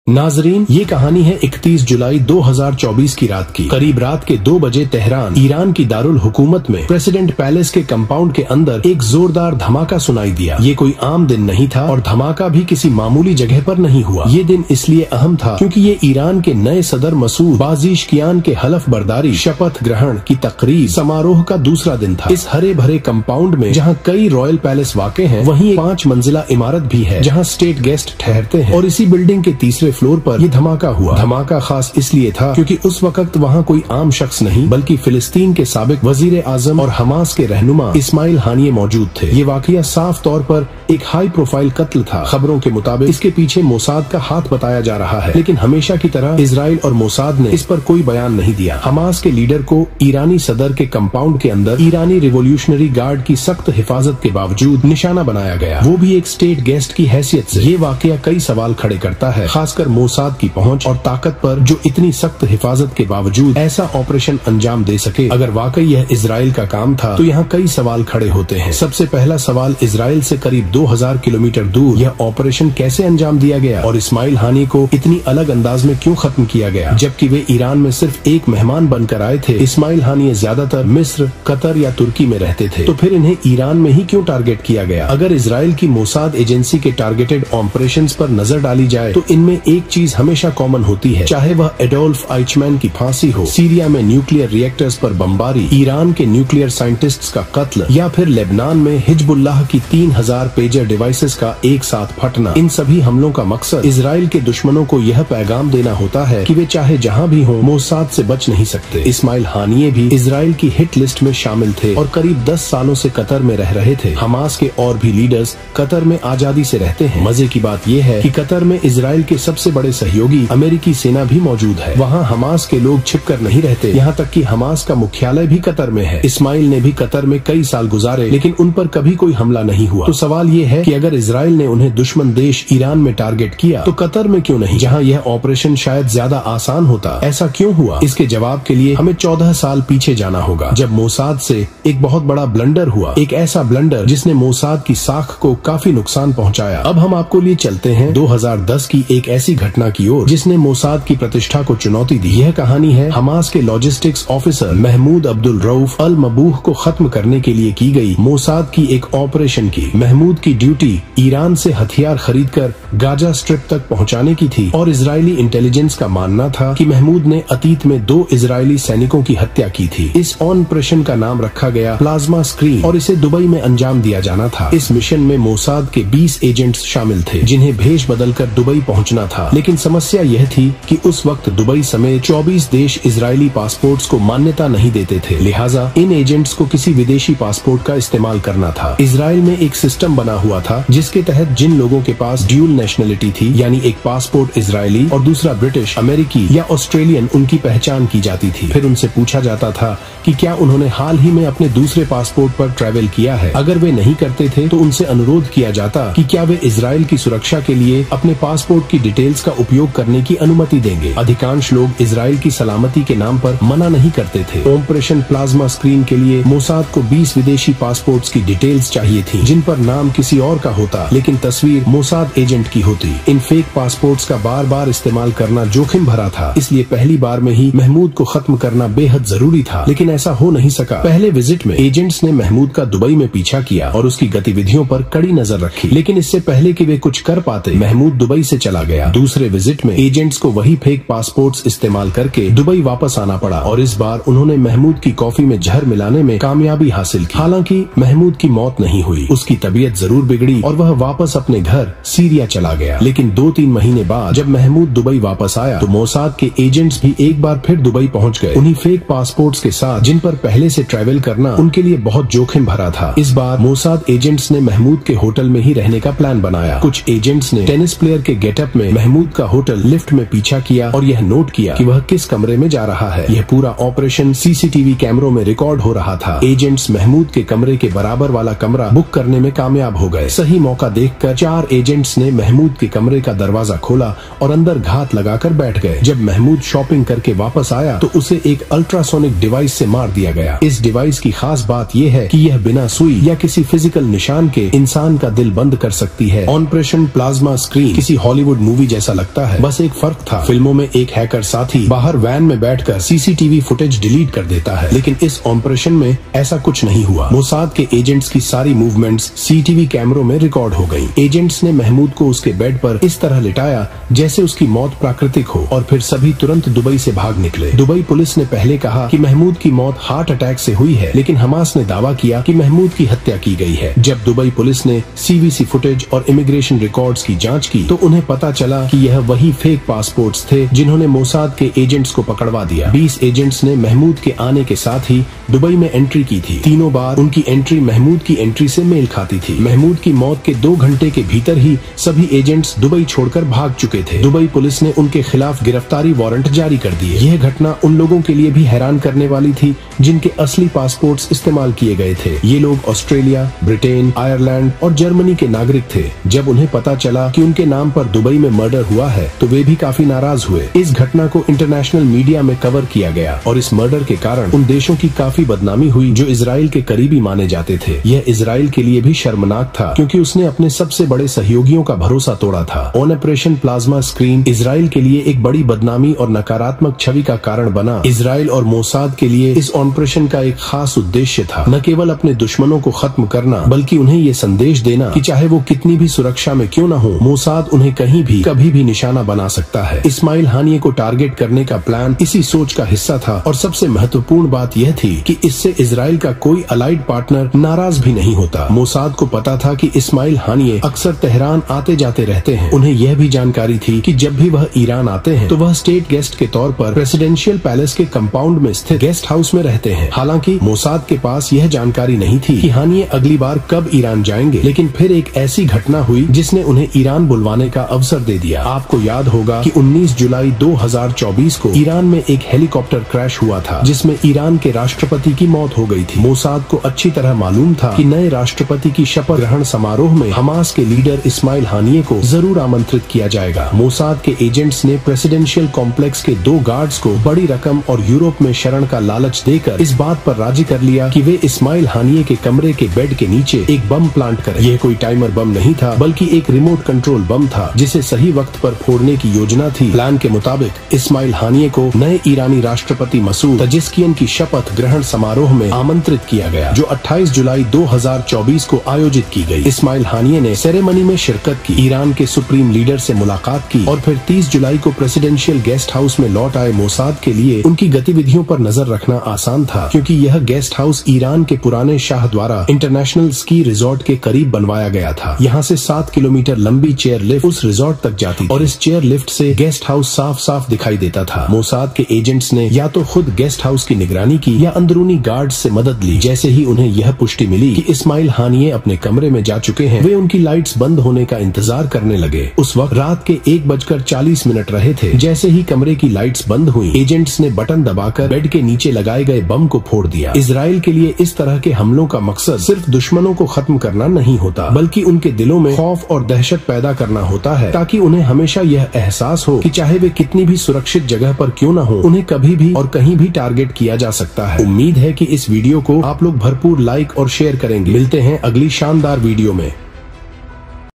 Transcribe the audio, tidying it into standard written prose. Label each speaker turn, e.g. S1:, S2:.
S1: नाजरीन, ये कहानी है 31 जुलाई 2024 की रात की। करीब रात के 2 बजे तेहरान, ईरान की दारुल हुकूमत में प्रेसिडेंट पैलेस के कंपाउंड के अंदर एक जोरदार धमाका सुनाई दिया। ये कोई आम दिन नहीं था और धमाका भी किसी मामूली जगह पर नहीं हुआ। ये दिन इसलिए अहम था क्योंकि ये ईरान के नए सदर मसूद बाज़िशकियान के हलफ बर्दारी शपथ ग्रहण की तकरीब समारोह का दूसरा दिन था। इस हरे भरे कंपाउंड में जहाँ कई रॉयल पैलेस वाक़े हैं, वहीं एक 5 मंजिला इमारत भी है जहाँ स्टेट गेस्ट ठहरते हैं। और इसी बिल्डिंग के तीसरे फ्लोर पर ये धमाका हुआ। धमाका खास इसलिए था क्योंकि उस वक्त वहाँ कोई आम शख्स नहीं बल्कि फिलिस्तीन के साबिक वजीर आजम और हमास के रहनुमा इस्माइल हानिये मौजूद थे। ये वाकया साफ तौर पर एक हाई प्रोफाइल कत्ल था। खबरों के मुताबिक इसके पीछे मोसाद का हाथ बताया जा रहा है, लेकिन हमेशा की तरह इजराइल और मोसाद ने इस पर कोई बयान नहीं दिया। हमास के लीडर को ईरानी सदर के कंपाउंड के अंदर ईरानी रिवोल्यूशनरी गार्ड की सख्त हिफाजत के बावजूद निशाना बनाया गया, वो भी एक स्टेट गेस्ट की हैसियत से। ये वाकया कई सवाल खड़े करता है, खासकर मोसाद की पहुंच और ताकत पर, जो इतनी सख्त हिफाजत के बावजूद ऐसा ऑपरेशन अंजाम दे सके। अगर वाकई यह इजराइल का काम था तो यहाँ कई सवाल खड़े होते हैं। सबसे पहला सवाल, इजराइल से करीब 2000 किलोमीटर दूर यह ऑपरेशन कैसे अंजाम दिया गया और इस्माइल हानिये को इतनी अलग अंदाज में क्यों खत्म किया गया, जबकि वे ईरान में सिर्फ एक मेहमान बनकर आए थे। इस्माइल हानिये ज्यादातर मिस्र, कतर या तुर्की में रहते थे, तो फिर इन्हें ईरान में ही क्यों टारगेट किया गया। अगर इजराइल की मोसाद एजेंसी के टारगेटेड ऑपरेशंस पर नजर डाली जाए तो इनमें एक चीज हमेशा कॉमन होती है, चाहे वह एडोल्फ आइचमैन की फांसी हो, सीरिया में न्यूक्लियर रिएक्टर्स पर बमबारी, ईरान के न्यूक्लियर साइंटिस्ट्स का कत्ल या फिर लेबनान में हिजबुल्लाह की 3000 पेजर डिवाइसेस का एक साथ फटना। इन सभी हमलों का मकसद इजराइल के दुश्मनों को यह पैगाम देना होता है कि वे चाहे जहां भी हों मोसाद से बच नहीं सकते। इस्माइल हानिये भी इजराइल की हिट लिस्ट में शामिल थे और करीब 10 सालों से कतर में रह रहे थे। हमास के और भी लीडर्स कतर में आजादी से रहते हैं। मजे की बात यह है कि कतर में इजराइल के सबसे बड़े सहयोगी अमेरिकी सेना भी मौजूद है। वहाँ हमास के लोग छिपकर नहीं रहते, यहाँ तक कि हमास का मुख्यालय भी कतर में है। इस्माइल ने भी कतर में कई साल गुजारे, लेकिन उन पर कभी कोई हमला नहीं हुआ। तो सवाल ये है कि अगर इजराइल ने उन्हें दुश्मन देश ईरान में टारगेट किया तो कतर में क्यों नहीं, जहाँ यह ऑपरेशन शायद ज्यादा आसान होता। ऐसा क्यों हुआ? इसके जवाब के लिए हमें 14 साल पीछे जाना होगा, जब मोसाद से एक बहुत बड़ा ब्लंडर हुआ, एक ऐसा ब्लंडर जिसने मोसाद की साख को काफी नुकसान पहुँचाया। अब हम आपको लिए चलते हैं 2010 की एक ऐसी घटना की ओर जिसने मोसाद की प्रतिष्ठा को चुनौती दी। यह कहानी है हमास के लॉजिस्टिक्स ऑफिसर महमूद अब्दुल रऊफ अल मबूह को खत्म करने के लिए की गई मोसाद की एक ऑपरेशन की। महमूद की ड्यूटी ईरान से हथियार खरीदकर गाजा स्ट्रिप तक पहुंचाने की थी और इजरायली इंटेलिजेंस का मानना था कि महमूद ने अतीत में 2 इजरायली सैनिकों की हत्या की थी। इस ऑपरेशन का नाम रखा गया प्लाज्मा स्क्रीन और इसे दुबई में अंजाम दिया जाना था। इस मिशन में मोसाद के 20 एजेंट्स शामिल थे जिन्हें भेष बदलकर दुबई पहुंचना था, लेकिन समस्या यह थी कि उस वक्त दुबई समेत 24 देश इजरायली पासपोर्ट्स को मान्यता नहीं देते थे, लिहाजा इन एजेंट्स को किसी विदेशी पासपोर्ट का इस्तेमाल करना था। इजराइल में एक सिस्टम बना हुआ था जिसके तहत जिन लोगों के पास ड्यूल नेशनलिटी थी, यानी एक पासपोर्ट इजरायली और दूसरा ब्रिटिश, अमेरिकी या ऑस्ट्रेलियन, उनकी पहचान की जाती थी। फिर उनसे पूछा जाता था कि क्या उन्होंने हाल ही में अपने दूसरे पासपोर्ट पर ट्रैवल किया है। अगर वे नहीं करते थे तो उनसे अनुरोध किया जाता कि क्या वे इजराइल की सुरक्षा के लिए अपने पासपोर्ट की डिटेल्स का उपयोग करने की अनुमति देंगे। अधिकांश लोग इजराइल की सलामती के नाम पर मना नहीं करते थे। ऑपरेशन प्लाज्मा स्क्रीन के लिए मोसाद को 20 विदेशी पासपोर्ट्स की डिटेल्स चाहिए थी, जिन पर नाम किसी और का होता लेकिन तस्वीर मोसाद एजेंट की होती। इन फेक पासपोर्ट्स का बार बार इस्तेमाल करना जोखिम भरा था, इसलिए पहली बार में ही महमूद को खत्म करना बेहद जरूरी था, लेकिन ऐसा हो नहीं सका। पहले विजिट में एजेंट्स ने महमूद का दुबई में पीछा किया और उसकी गतिविधियों पर कड़ी नजर रखी, लेकिन इससे पहले कि वे कुछ कर पाते महमूद दुबई से चला गया। दूसरे विजिट में एजेंट्स को वही फेक पासपोर्ट्स इस्तेमाल करके दुबई वापस आना पड़ा और इस बार उन्होंने महमूद की कॉफी में जहर मिलाने में कामयाबी हासिल की। हालांकि महमूद की मौत नहीं हुई, उसकी तबीयत जरूर बिगड़ी और वह वापस अपने घर सीरिया चला गया। लेकिन 2-3 महीने बाद जब महमूद दुबई वापस आया तो मोसाद के एजेंट्स भी एक बार फिर दुबई पहुंच गए, उन्हीं फेक पासपोर्ट्स के साथ जिन पर पहले से ट्रैवल करना उनके लिए बहुत जोखिम भरा था। इस बार मोसाद एजेंट्स ने महमूद के होटल में ही रहने का प्लान बनाया। कुछ एजेंट्स ने टेनिस प्लेयर के गेटअप में महमूद का होटल लिफ्ट में पीछा किया और यह नोट किया कि वह किस कमरे में जा रहा है। यह पूरा ऑपरेशन सीसीटीवी कैमरों में रिकॉर्ड हो रहा था। एजेंट्स महमूद के कमरे के बराबर वाला कमरा बुक करने में कामयाब हो गए। सही मौका देखकर 4 एजेंट्स ने महमूद के कमरे का दरवाजा खोला और अंदर घात लगाकर बैठ गए। जब महमूद शॉपिंग करके वापस आया तो उसे एक अल्ट्रासोनिक डिवाइस से मार दिया गया। इस डिवाइस की खास बात यह है कि यह बिना सुई या किसी फिजिकल निशान के इंसान का दिल बंद कर सकती है। ऑपरेशन प्लाज्मा स्क्रीन किसी हॉलीवुड मूवी जैसा लगता है, बस एक फर्क था, फिल्मों में एक हैकर साथी बाहर वैन में बैठकर सीसीटीवी फुटेज डिलीट कर देता है, लेकिन इस ऑपरेशन में ऐसा कुछ नहीं हुआ। मोसाद के एजेंट्स की सारी मूवमेंट्स सीसीटीवी कैमरों में रिकॉर्ड हो गई। एजेंट्स ने महमूद को उसके बेड पर इस तरह लिटाया जैसे उसकी मौत प्राकृतिक हो, और फिर सभी तुरंत दुबई से भाग निकले। दुबई पुलिस ने पहले कहा कि महमूद की मौत हार्ट अटैक से हुई है, लेकिन हमास ने दावा किया कि महमूद की हत्या की गई है। जब दुबई पुलिस ने सीवीसी फुटेज और इमिग्रेशन रिकॉर्ड्स की जांच की तो उन्हें पता चला कि यह वही फेक पासपोर्ट्स थे जिन्होंने मोसाद के एजेंट्स को पकड़वा दिया। 20 एजेंट्स ने महमूद के आने के साथ ही दुबई में एंट्री की थी। तीनों बार उनकी एंट्री महमूद की एंट्री से मेल खाती थी। महमूद की मौत के 2 घंटे के भीतर ही सभी एजेंट्स दुबई छोड़कर भाग चुके थे। दुबई पुलिस ने उनके खिलाफ गिरफ्तारी वारंट जारी कर दिए। यह घटना उन लोगों के लिए भी हैरान करने वाली थी जिनके असली पासपोर्ट्स इस्तेमाल किए गए थे। ये लोग ऑस्ट्रेलिया, ब्रिटेन, आयरलैंड और जर्मनी के नागरिक थे। जब उन्हें पता चला कि उनके नाम पर दुबई में मर्डर हुआ है तो वे भी काफी नाराज हुए। इस घटना को इंटरनेशनल मीडिया में कवर किया गया और इस मर्डर के कारण उन देशों की काफी बदनामी हुई जो इजराइल के करीबी माने जाते थे। यह इजराइल के लिए भी शर्मनाक था क्योंकि उसने अपने सबसे बड़े सहयोगियों का भरोसा तोड़ा था। ऑपरेशन प्लाज्मा स्क्रीन इजराइल के लिए एक बड़ी बदनामी और नकारात्मक छवि का कारण बना। इजराइल और मोसाद के लिए इस ऑपरेशन का एक खास उद्देश्य था, न केवल अपने दुश्मनों को खत्म करना बल्कि उन्हें ये संदेश देना कि चाहे वो कितनी भी सुरक्षा में क्यों न हो, मोसाद उन्हें कहीं भी कभी भी निशाना बना सकता है। इस्माइल हानिये को टारगेट करने का प्लान इसी सोच का हिस्सा था और सबसे महत्वपूर्ण बात यह थी कि इससे इजराइल का कोई अलाइड पार्टनर नाराज भी नहीं होता। मोसाद को पता था कि इस्माइल हानिये अक्सर तेहरान आते जाते रहते हैं। उन्हें यह भी जानकारी थी कि जब भी वह ईरान आते हैं तो वह स्टेट गेस्ट के तौर पर प्रेसिडेंशियल पैलेस के कंपाउंड में स्थित गेस्ट हाउस में रहते हैं। हालांकि मोसाद के पास यह जानकारी नहीं थी कि हानिये अगली बार कब ईरान जाएंगे, लेकिन फिर एक ऐसी घटना हुई जिसने उन्हें ईरान बुलवाने का अवसर दे दिया। आपको याद होगा कि 19 जुलाई 2024 को ईरान में एक हेलीकॉप्टर क्रैश हुआ था जिसमें ईरान के राष्ट्रपति की मौत हो गई थी। मोसाद को अच्छी तरह मालूम था कि नए राष्ट्रपति की शपथ ग्रहण समारोह में हमास के लीडर इस्माइल हानिये को जरूर आमंत्रित किया जाएगा। मोसाद के एजेंट्स ने प्रेसिडेंशियल कॉम्प्लेक्स के 2 गार्ड्स को बड़ी रकम और यूरोप में शरण का लालच देकर इस बात पर राजी कर लिया कि वे इस्माइल हानिये के कमरे के बेड के नीचे एक बम प्लांट करें। यह कोई टाइमर बम नहीं था बल्कि एक रिमोट कंट्रोल बम था जिसे सही वक्त पर फोड़ने की योजना थी। प्लान के मुताबिक इस्माइल हानिये को नए ईरानी राष्ट्रपति मसूद तजिस्कियन की शपथ ग्रहण समारोह में आमंत्रित किया गया जो 28 जुलाई 2024 को आयोजित की गई। इस्माइल हानिये ने सेरेमनी में शिरकत की, ईरान के सुप्रीम लीडर से मुलाकात की और फिर 30 जुलाई को प्रेसिडेंशियल गेस्ट हाउस में लौट आए। मोसाद के लिए उनकी गतिविधियों पर नजर रखना आसान था क्योंकि यह गेस्ट हाउस ईरान के पुराने शाह द्वारा इंटरनेशनल स्की रिजॉर्ट के करीब बनवाया गया था। यहाँ से 7 किलोमीटर लंबी चेयर लिफ्ट उस रिजॉर्ट तक जाती और इस चेयर लिफ्ट से गेस्ट हाउस साफ साफ दिखाई देता था। मोसाद के एजेंट्स ने या तो खुद गेस्ट हाउस की निगरानी की या अंदरूनी गार्ड्स से मदद ली। जैसे ही उन्हें यह पुष्टि मिली कि इस्माइल हानिये अपने कमरे में जा चुके हैं, वे उनकी लाइट्स बंद होने का इंतजार करने लगे। उस वक्त रात के 1:40 रहे थे। जैसे ही कमरे की लाइट्स बंद हुई, एजेंट्स ने बटन दबाकर बेड के नीचे लगाए गए बम को फोड़ दिया। इजराइल के लिए इस तरह के हमलों का मकसद सिर्फ दुश्मनों को खत्म करना नहीं होता बल्कि उनके दिलों में खौफ और दहशत पैदा करना होता है ताकि उन्हें हमेशा यह एहसास हो कि चाहे वे कितनी भी सुरक्षित जगह पर क्यों न हो, उन्हें कभी भी और कहीं भी टारगेट किया जा सकता है। उम्मीद है कि इस वीडियो को आप लोग भरपूर लाइक और शेयर करेंगे। मिलते हैं अगली शानदार वीडियो में।